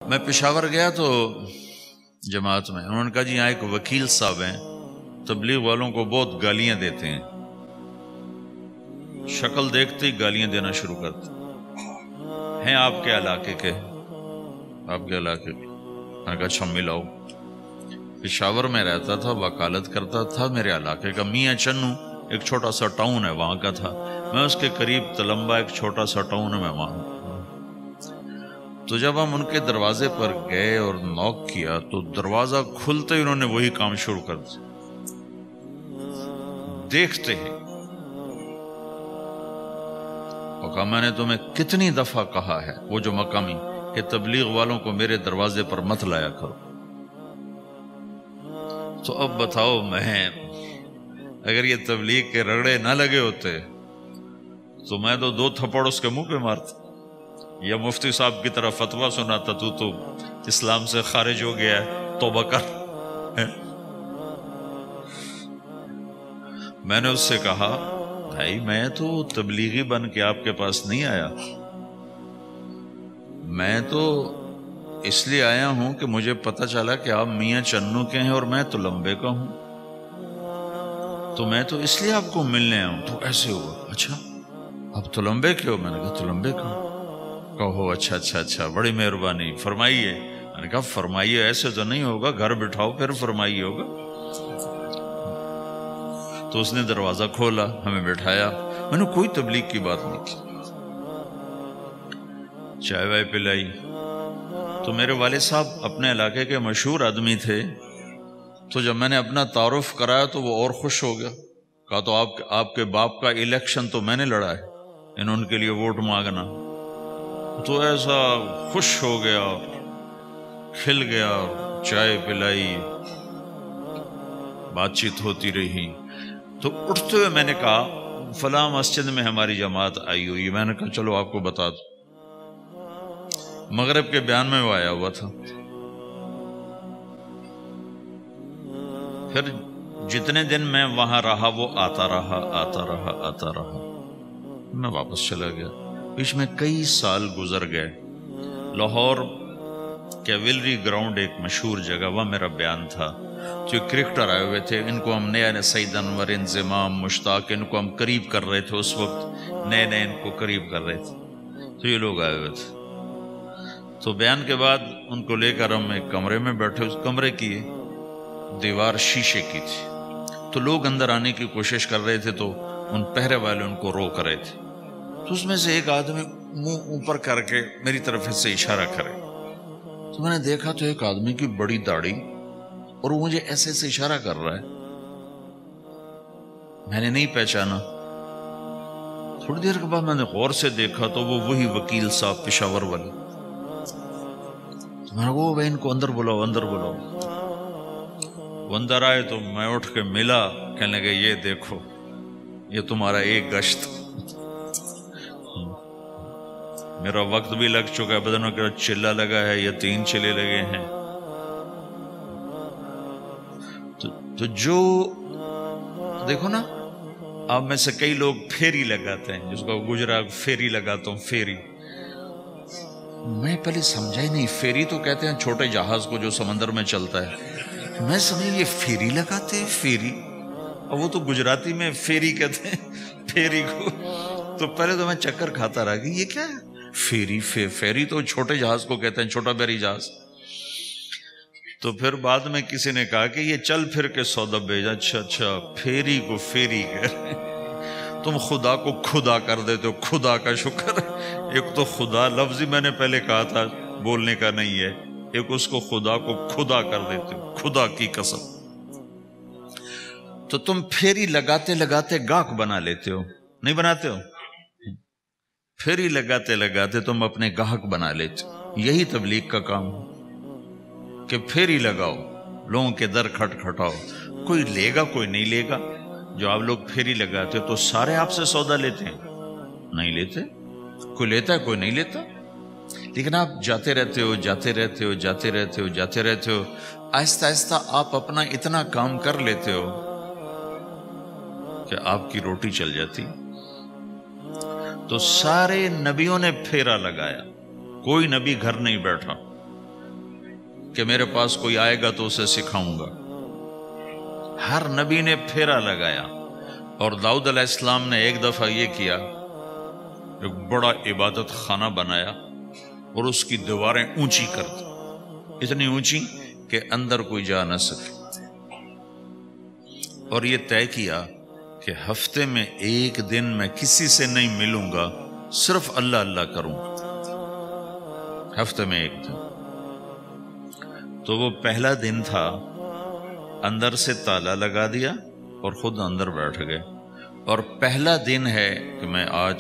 میں پشاور گیا تو جماعت میں انہوں نے کہا جی یہاں ایک وکیل صاحب ہیں، تبلیغ والوں کو بہت گالیاں دیتے ہیں، شکل دیکھتے ہی گالیاں دینا شروع کرتے ہیں آپ کے علاقے کے، آپ کے علاقے کے۔ میں نے کہا اچھا ملاؤ۔ پشاور میں رہتا تھا، وکالت کرتا تھا، میرے علاقے کا میاں چنو ایک چھوٹا سا ٹاؤن ہے وہاں کا تھا، میں اس کے قریب تلمبا ایک چھوٹا سا ٹاؤن ہے میں وہاں۔ تو جب ہم ان کے دروازے پر گئے اور نوک کیا تو دروازہ کھلتے ہی انہوں نے وہی کام شروع کر دیا، دیکھتے ہی۔ اور کہا میں نے تمہیں کتنی دفعہ کہا ہے، وہ جو مقامی، کہ تبلیغ والوں کو میرے دروازے پر مت لایا کرو۔ تو اب بتاؤ، میں اگر یہ تبلیغ کے رگڑے نہ لگے ہوتے تو میں تو 2 تھپڑ اس کے منہ پہ مارتا، یا مفتی صاحب کی طرف فتویٰ سناتا تو اسلام سے خارج ہو گیا ہے، توبہ کر۔ میں نے اس سے کہا بھائی میں تو تبلیغی بن کے آپ کے پاس نہیں آیا، میں تو اس لیے آیا ہوں کہ مجھے پتہ چلا کہ آپ میاں چنو کے ہیں اور میں تلمبے کا ہوں، تو میں تو اس لیے آپ کو ملنے آیا ہوں۔ تو ایسے ہوا، اچھا آپ تلمبے کے ہو؟ میں نے کہا تلمبے کا ہوں۔ کہو اچھا بڑی مہربانی، فرمائیے۔ میں نے کہا فرمائیے ایسے تو نہیں ہوگا، گھر بٹھاؤ پھر فرمائیے ہوگا۔ تو اس نے دروازہ کھولا، ہمیں بٹھایا، میں نے کوئی تبلیغ کی بات نہیں کی، چائے وائے پلائی۔ تو میرے والد صاحب اپنے علاقے کے مشہور آدمی تھے، تو جب میں نے اپنا تعارف کرایا تو وہ اور خوش ہو گیا، کہا تو آپ کے باپ کا الیکشن تو میں نے لڑا ہے، ان کے لیے ووٹ مانگنا۔ تو ایسا خوش ہو گیا، کھل گیا، چائے پلائی، بات چیت ہوتی رہی۔ تو اٹھتے ہوئے میں نے کہا فلاں مسجد میں ہماری جماعت آئی ہوئی ہے، میں نے کہا چلو آپ کو بتا دوں۔ مغرب کے بیان میں وہ آیا ہوا تھا۔ پھر جتنے دن میں وہاں رہا وہ آتا رہا، میں واپس چلا گیا۔ بیچ میں کئی سال گزر گئے۔ لاہور کیولری گراؤنڈ ایک مشہور جگہ، وہاں میرا بیان تھا، جو کرکٹر آئے ہوئے تھے، ان کو ہم نئے سعید انور، انضمام، مشتاق، ان کو ہم قریب کر رہے تھے، اس وقت نئے ان کو قریب کر رہے تھے، تو یہ لوگ آئے ہوئے تھے۔ تو بیان کے بعد ان کو لے کر ہم ایک کمرے میں بیٹھے، اس کمرے کی دیوار شیشے کی تھی، تو لوگ اندر آنے کی کوشش کر رہے تھے، تو ان پہرے والے ان کو روک رہے تھے۔ تو اس میں سے ایک آدمی منہ اوپر کر کے میری طرف سے اشارہ کرے، تو میں نے دیکھا تو ایک آدمی کی بڑی داڑھی، اور وہ مجھے ایسے اشارہ کر رہا ہے، میں نے نہیں پہچانا۔ تھوڑی دیر کے بعد میں نے غور سے دیکھا تو وہ وہی وکیل صاحب پشاور والے۔ میں نے کہا وہ ان کو اندر بلاؤ۔ وہ اندر آئے تو میں اٹھ کے ملا، کہنے لگے یہ دیکھو یہ تمہارا ایک گشت، میرا وقت بھی لگ چکا ہے، بدنوں کا چلہ لگا ہے یا 3 چلے لگے ہیں۔ تو جو دیکھو نا، آپ میں سے کئی لوگ پھیری لگاتے ہیں، جس کو گجرا پھیری لگاتا ہوں، پھیری میں پہلے سمجھا ہی نہیں، فیری تو کہتے ہیں چھوٹے جہاز کو جو سمندر میں چلتا ہے، میں سمجھا یہ فیری لگاتے ہیں، فیری، اور وہ تو گجراتی میں فیری کہتے ہیں پھیری کو۔ تو پہلے تو میں چکر کھاتا رہا کہ یہ کیا ہے فیری، فیری تو چھوٹے جہاز کو کہتے ہیں، چھوٹا بحری جہاز۔ تو پھر بعد میں کسی نے کہا کہ یہ چل پھر کے سودا بھیجا، اچھا پھیری کو فیری کہہ رہے ہیں، تم خدا کو خدا کر دیتے ہو، خدا کا شکر۔ ایک تو خدا لفظ ہی میں نے پہلے کہا تھا بولنے کا نہیں ہے، ایک اس کو خدا کو خدا کر دیتے ہو، خدا کی قسم۔ تو تم پھیری لگاتے لگاتے گاہک بنا لیتے ہو، نہیں بناتے ہو؟ پھیری لگاتے لگاتے تم اپنے گاہک بنا لیتے ہو۔ یہی تبلیغ کا کام ہے کہ پھیری لگاؤ، لوگوں کے در کھٹکھٹاؤ، کوئی لے گا کوئی نہیں لے گا۔ جو آپ لوگ پھیری لگاتے تو سارے آپ سے سودا لیتے ہیں؟ نہیں لیتے، کوئی لیتا ہے کوئی نہیں لیتا، لیکن آپ جاتے رہتے ہو، آہستہ آہستہ آپ اپنا اتنا کام کر لیتے ہو کہ آپ کی روٹی چل جاتی۔ تو سارے نبیوں نے پھیرا لگایا، کوئی نبی گھر نہیں بیٹھا، کہ میرے پاس کوئی آئے گا تو اسے سکھاؤں گا۔ ہر نبی نے پھیرا لگایا، اور داؤد علیہ السلام نے ایک دفعہ یہ کیا، ایک بڑا عبادت خانہ بنایا اور اس کی دیواریں اونچی کر دی، اتنی اونچی کہ اندر کوئی جا نہ سکے، اور یہ طے کیا کہ ہفتے میں ایک دن میں کسی سے نہیں ملوں گا، صرف اللہ اللہ کروں گا، ہفتے میں ایک دن۔ تو وہ پہلا دن تھا، اندر سے تالا لگا دیا اور خود اندر بیٹھ گئے، اور پہلا دن ہے کہ میں آج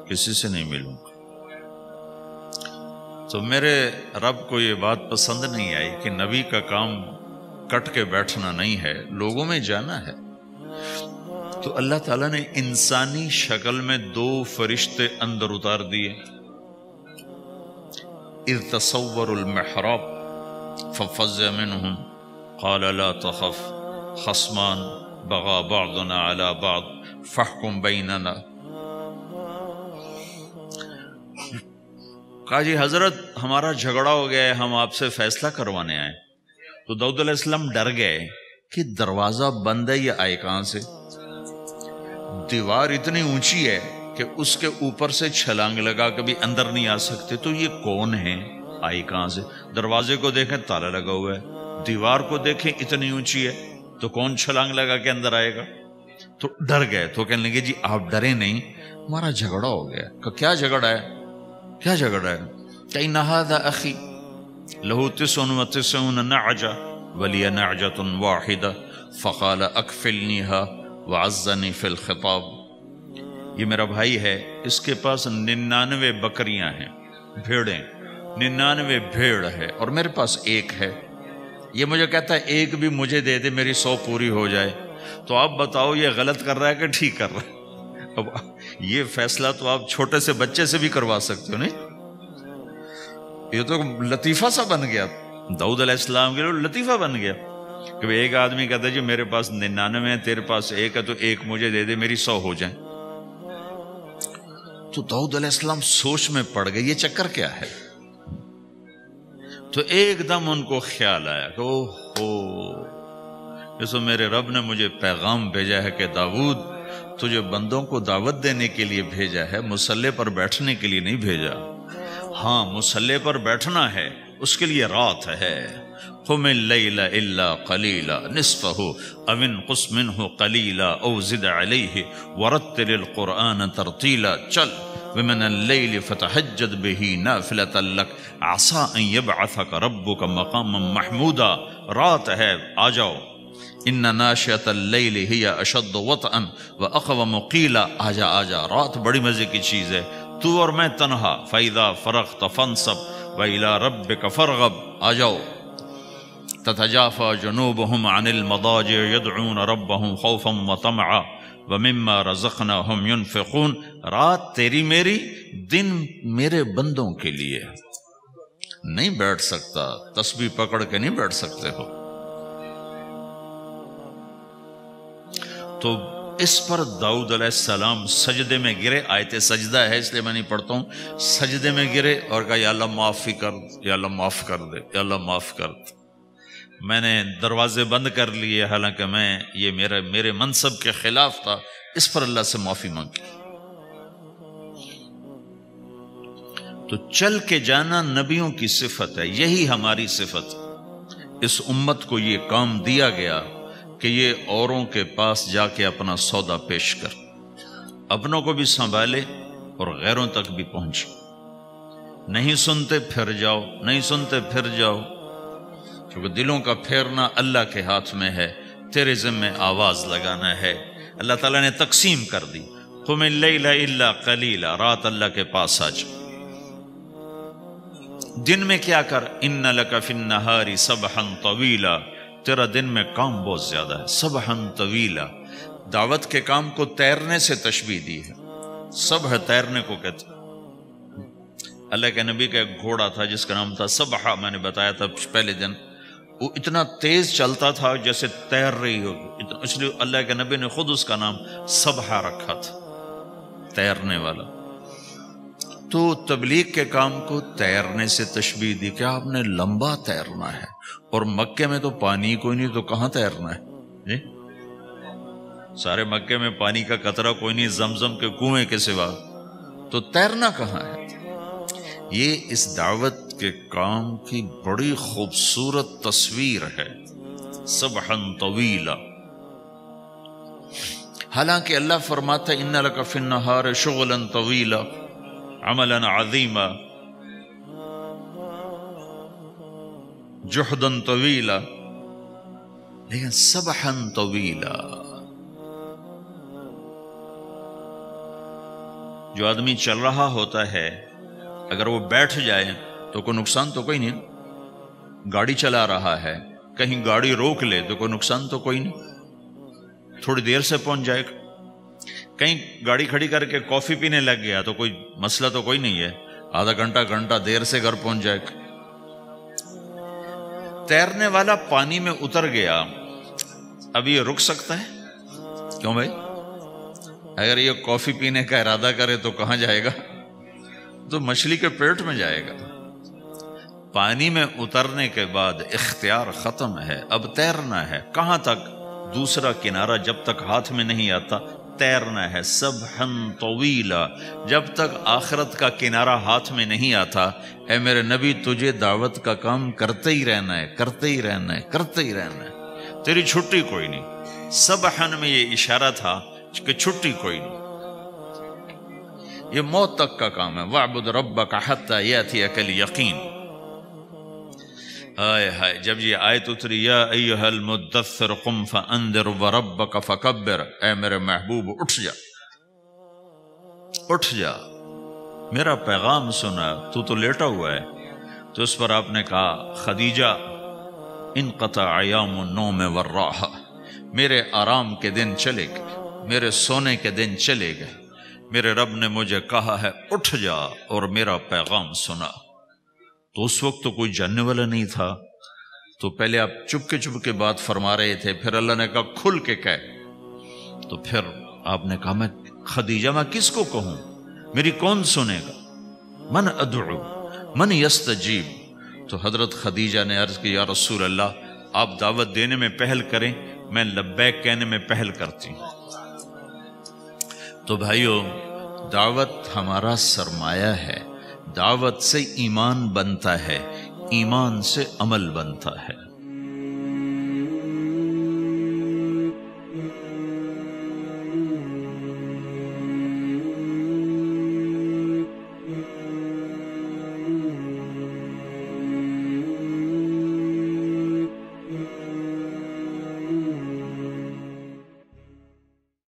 کسی سے نہیں ملوں گا۔ تو میرے رب کو یہ بات پسند نہیں آئی کہ نبی کا کام کٹ کے بیٹھنا نہیں ہے، لوگوں میں جانا ہے۔ تو اللہ تعالیٰ نے انسانی شکل میں 2 فرشتے اندر اتار دیے۔ اذ تصوروا المحراب ففزع منهم قال لا تخف خصمان بغى بعضنا على بعض فاحكم بيننا۔ کہا جی حضرت ہمارا جھگڑا ہو گیا ہے، ہم آپ سے فیصلہ کروانے آئے۔ تو داؤد علیہ السلام ڈر گئے کہ دروازہ بند ہے، یہ آئے کہاں سے؟ دیوار اتنی اونچی ہے کہ اس کے اوپر سے چھلانگ لگا کبھی اندر نہیں آ سکتے، تو یہ کون ہے، آئی کہاں سے؟ دروازے کو دیکھیں تالا لگا ہوا ہے، دیوار کو دیکھیں اتنی اونچی ہے، تو کون چھلانگ لگا کے اندر آئے گا؟ تو ڈر گئے۔ تو کہنے لگے جی آپ ڈرے نہیں، ہمارا جھگڑا ہو گیا۔ کہ کیا جھگڑا ہے؟ کیا جھگڑا ہے؟ کہ ان ھذا اخی لہ 99 نعجہ ولی نعجۃ واحدہ فقال اکفلنیھا وعزنی فی الخطاب۔ یہ میرا بھائی ہے، اس کے پاس 99 بکریاں ہیں، بھیڑیں، 99 بھیڑ ہے، اور میرے پاس ایک ہے۔ یہ مجھے کہتا ہے ایک بھی مجھے دے دے، میری 100 پوری ہو جائے۔ تو آپ بتاؤ یہ غلط کر رہا ہے کہ ٹھیک کر رہا ہے؟ اب یہ فیصلہ تو آپ چھوٹے سے بچے سے بھی کروا سکتے ہو، نہیں؟ یہ تو لطیفہ سا بن گیا، داؤد علیہ السلام کے لیے لطیفہ بن گیا کہ ایک آدمی کہتا ہے جی میرے پاس 99 ہے، تیرے پاس ایک ہے، تو ایک مجھے دے دے، میری 100 ہو جائیں۔ تو داؤد علیہ السلام سوچ میں پڑ گئے یہ چکر کیا ہے۔ تو ایک دم ان کو خیال آیا کہ اوہ، جیسے میرے رب نے مجھے پیغام بھیجا ہے کہ داؤد تجھے بندوں کو دعوت دینے کے لیے بھیجا ہے، مصلی پر بیٹھنے کے لیے نہیں بھیجا۔ ہاں مصلی پر بیٹھنا ہے، اس کے لیے رات ہے۔ قم اللیل الا قلیلا نصفہ او انقص منہ قلیلا او زد علیہ ورتل القرآن ترتیلا۔ چل ومن اللیل فتہجد بہ نافلۃ لک عسى ان یبعثک ربک مقاما محمودا۔ رات ہے، آ جاؤ۔ ان ناشئۃ اللیل ہی اشد وطئا واقوم قیلا۔ آجا آجا، رات بڑی مزے کی چیز ہے، تو اور میں تنہا۔ فاذا فرغت فانصب والى ربک فارغب۔ آ جاؤ۔ تتجافى جنوبهم عن المضاجع يدعون ربهم خوفا وطمعا ومما رزقناهم ينفقون۔ رات تیری میری، دن میرے بندوں کے لیے۔ نہیں بیٹھ سکتا، تسبیح پکڑ کے نہیں بیٹھ سکتے ہو۔ تو اس پر داؤد علیہ السلام سجدے میں گرے۔ آیت سجدہ ہے اس لیے میں نہیں پڑھتا ہوں۔ سجدے میں گرے اور کہا یا اللہ معاف کر، یا اللہ معاف کر دے، یا اللہ معاف کر دے۔ میں نے دروازے بند کر لیے، حالانکہ یہ میرے منصب کے خلاف تھا، اس پر اللہ سے معافی مانگی۔ تو چل کے جانا نبیوں کی صفت ہے، یہی ہماری صفت۔ اس امت کو یہ کام دیا گیا کہ یہ اوروں کے پاس جا کے اپنا سودا پیش کر، اپنوں کو بھی سنبھالے اور غیروں تک بھی پہنچے۔ نہیں سنتے پھر جاؤ، نہیں سنتے پھر جاؤ، کیونکہ دلوں کا پھیرنا اللہ کے ہاتھ میں ہے، تیرے ذمہ آواز لگانا ہے۔ اللہ تعالیٰ نے تقسیم کر دی، قم اللیل الا قلیلا، رات اللہ کے پاس آ جا۔ دن میں کیا کر، ان لک فی النہار سبحا طویلا، تیرا دن میں کام بہت زیادہ ہے۔ سبحا طویلا، دعوت کے کام کو تیرنے سے تشبیہ دی ہے۔ سبح تیرنے کو کہتے ہیں۔ اللہ کے نبی کا ایک گھوڑا تھا جس کا نام تھا سبحہ، میں نے بتایا تھا پہلے دن، وہ اتنا تیز چلتا تھا جیسے تیر رہی ہوگی، اس لیے اللہ کے نبی نے خود اس کا نام سبحہ رکھا تھا، تیرنے والا۔ تو تبلیغ کے کام کو تیرنے سے تشبیہ دی کہ آپ نے لمبا تیرنا ہے، اور مکے میں تو پانی کوئی نہیں، تو کہاں تیرنا ہے جی؟ سارے مکے میں پانی کا قطرہ کوئی نہیں زمزم کے کنویں کے سوا، تو تیرنا کہاں ہے؟ یہ اس دعوت کے کام کی بڑی خوبصورت تصویر ہے، سبحا طویلا۔ حالانکہ اللہ فرماتا ہے ان لک فی النہار شغلا طویلا عملا عظیما جہدا طویلا، لیکن سبحا طویلا۔ جو آدمی چل رہا ہوتا ہے اگر وہ بیٹھ جائے تو کوئی نقصان تو کوئی نہیں، گاڑی چلا رہا ہے کہیں گاڑی روک لے تو کوئی نقصان تو کوئی نہیں، تھوڑی دیر سے پہنچ جائے گا۔ کہیں گاڑی کھڑی کر کے کافی پینے لگ گیا تو کوئی مسئلہ تو کوئی نہیں ہے، آدھا گھنٹہ دیر سے گھر پہنچ جائے گا۔ تیرنے والا پانی میں اتر گیا، اب یہ رک سکتا ہے؟ کیوں بھائی؟ اگر یہ کافی پینے کا ارادہ کرے تو کہاں جائے گا؟ تو مچھلی کے پیٹ میں جائے گا۔ پانی میں اترنے کے بعد اختیار ختم ہے، اب تیرنا ہے۔ کہاں تک؟ دوسرا کنارہ جب تک ہاتھ میں نہیں آتا تیرنا ہے، سبحا طویلا۔ جب تک آخرت کا کنارہ ہاتھ میں نہیں آتا، اے میرے نبی تجھے دعوت کا کام کرتے ہی رہنا ہے، کرتے ہی رہنا ہے، کرتے ہی رہنا ہے، تیری چھٹی کوئی نہیں۔ سبحا میں یہ اشارہ تھا کہ چھٹی کوئی نہیں، یہ موت تک کا کام ہے۔ وَاعْبُدْ رَبَّكَ حَتَّى يَأْتِيَكَ الْيَقِينُ۔ ہائے ہائے، جب یہ آیت اتری یا ایھا المدثر قم فانذر وربک فکبر، اے میرے محبوب اٹھ جا، اٹھ جا، میرا پیغام سنا۔ تو لیٹا ہوا ہے۔ تو اس پر آپ نے کہا خدیجہ انقطع ایام النوم والراحہ، میرے آرام کے دن چلے گئے، میرے سونے کے دن چلے گئے، میرے رب نے مجھے کہا ہے اٹھ جا اور میرا پیغام سنا۔ تو اس وقت تو کوئی جاننے والا نہیں تھا، تو پہلے آپ چپ کے بات فرما رہے تھے، پھر اللہ نے کہا کھل کے کہہ۔ تو پھر آپ نے کہا میں خدیجہ میں کس کو کہوں، میری کون سنے گا؟ من ادعو من یستجیب۔ تو حضرت خدیجہ نے عرض کی یا رسول اللہ آپ دعوت دینے میں پہل کریں، میں لبیک کہنے میں پہل کرتی ہوں۔ تو بھائیو، دعوت ہمارا سرمایہ ہے، دعوت سے ایمان بنتا ہے، ایمان سے عمل بنتا ہے۔